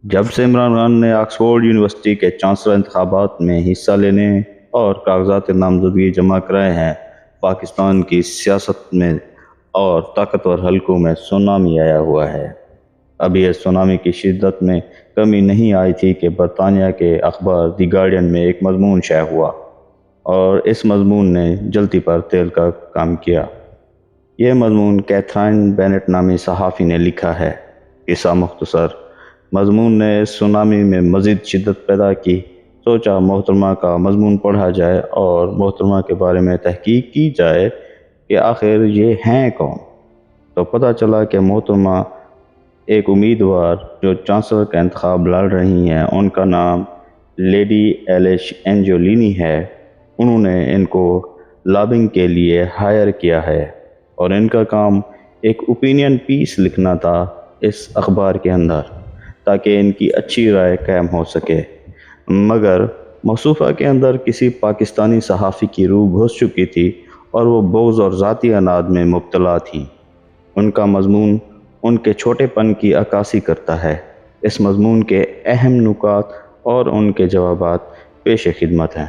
جب سے عمران خان نے آکسفورڈ یونیورسٹی کے چانسلر انتخابات میں حصہ لینے اور کاغذات نامزدگی جمع کرائے ہیں، پاکستان کی سیاست میں اور طاقتور حلقوں میں سونامی آیا ہوا ہے۔ ابھی اس سونامی کی شدت میں کمی نہیں آئی تھی کہ برطانیہ کے اخبار دی گارڈین میں ایک مضمون شائع ہوا، اور اس مضمون نے جلتی پر تیل کا کام کیا۔ یہ مضمون کیتھرائن بینٹ نامی صحافی نے لکھا ہے۔ قصہ مختصر: مضمون نے اس سونامی میں مزید شدت پیدا کی۔ سوچا محترمہ کا مضمون پڑھا جائے اور محترمہ کے بارے میں تحقیق کی جائے کہ آخر یہ ہیں کون۔ تو پتہ چلا کہ محترمہ ایک امیدوار جو چانسلر کا انتخاب لڑ رہی ہیں، ان کا نام لیڈی ایلش اینجولینی ہے۔ انہوں نے ان کو لابنگ کے لیے ہائر کیا ہے، اور ان کا کام ایک اوپینین پیس لکھنا تھا اس اخبار کے اندر، تاکہ ان کی اچھی رائے قائم ہو سکے۔ مگر مصوفہ کے اندر کسی پاکستانی صحافی کی روح گھس چکی تھی، اور وہ بغض اور ذاتی اناد میں مبتلا تھی۔ ان کا مضمون ان کے چھوٹے پن کی عکاسی کرتا ہے۔ اس مضمون کے اہم نکات اور ان کے جوابات پیش خدمت ہیں۔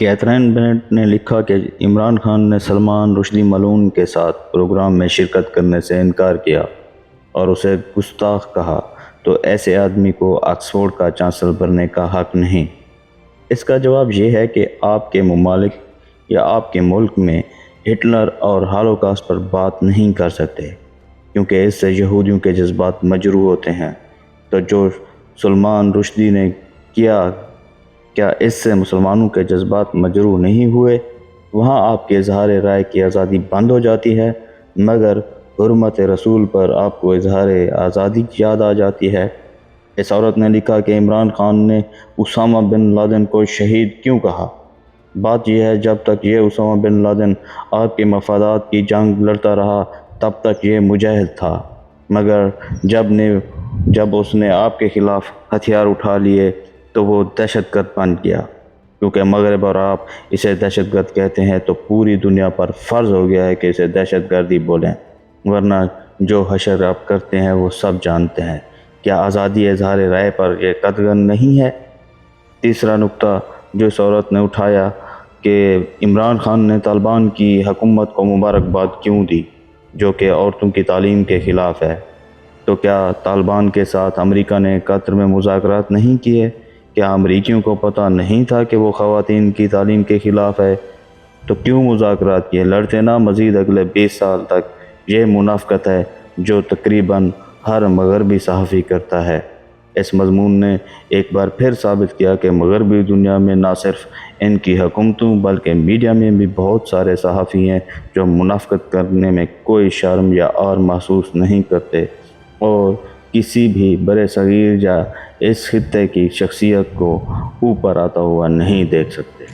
کیتھرائن بینٹ نے لکھا کہ عمران خان نے سلمان رشدی ملعون کے ساتھ پروگرام میں شرکت کرنے سے انکار کیا اور اسے گستاخ کہا، تو ایسے آدمی کو آکسفورڈ کا چانسلر بننے کا حق نہیں۔ اس کا جواب یہ ہے کہ آپ کے ممالک یا آپ کے ملک میں ہٹلر اور ہالوکاسٹ پر بات نہیں کر سکتے، کیونکہ اس سے یہودیوں کے جذبات مجروح ہوتے ہیں۔ تو جو سلمان رشدی نے کیا اس سے مسلمانوں کے جذبات مجروح نہیں ہوئے؟ وہاں آپ کے اظہار رائے کی آزادی بند ہو جاتی ہے، مگر حرمت رسول پر آپ کو اظہار آزادی کی یاد آ جاتی ہے۔ اس عورت نے لکھا کہ عمران خان نے اسامہ بن لادن کو شہید کیوں کہا؟ بات یہ ہے، جب تک یہ اسامہ بن لادن آپ کے مفادات کی جنگ لڑتا رہا، تب تک یہ مجاہد تھا، مگر جب اس نے آپ کے خلاف ہتھیار اٹھا لیے تو وہ دہشت گرد بن گیا۔ کیونکہ مغرب اور آپ اسے دہشت گرد کہتے ہیں، تو پوری دنیا پر فرض ہو گیا ہے کہ اسے دہشت گردی بولیں، ورنہ جو حشر آپ کرتے ہیں وہ سب جانتے ہیں۔ کیا آزادی اظہار رائے پر یہ قدغن نہیں ہے؟ تیسرا نکتہ جو اس عورت نے اٹھایا کہ عمران خان نے طالبان کی حکومت کو مبارکباد کیوں دی، جو کہ عورتوں کی تعلیم کے خلاف ہے۔ تو کیا طالبان کے ساتھ امریکہ نے قطر میں مذاکرات نہیں کیے؟ کیا امریکیوں کو پتہ نہیں تھا کہ وہ خواتین کی تعلیم کے خلاف ہے؟ تو کیوں مذاکرات کیے؟ لڑتے نہ مزید اگلے 20 سال تک۔ یہ منافقت ہے جو تقریباً ہر مغربی صحافی کرتا ہے۔ اس مضمون نے ایک بار پھر ثابت کیا کہ مغربی دنیا میں نہ صرف ان کی حکومتوں بلکہ میڈیا میں بھی بہت سارے صحافی ہیں جو منافقت کرنے میں کوئی شرم یا عار محسوس نہیں کرتے، اور کسی بھی برِ صغیر یا اس خطے کی شخصیت کو اوپر آتا ہوا نہیں دیکھ سکتے۔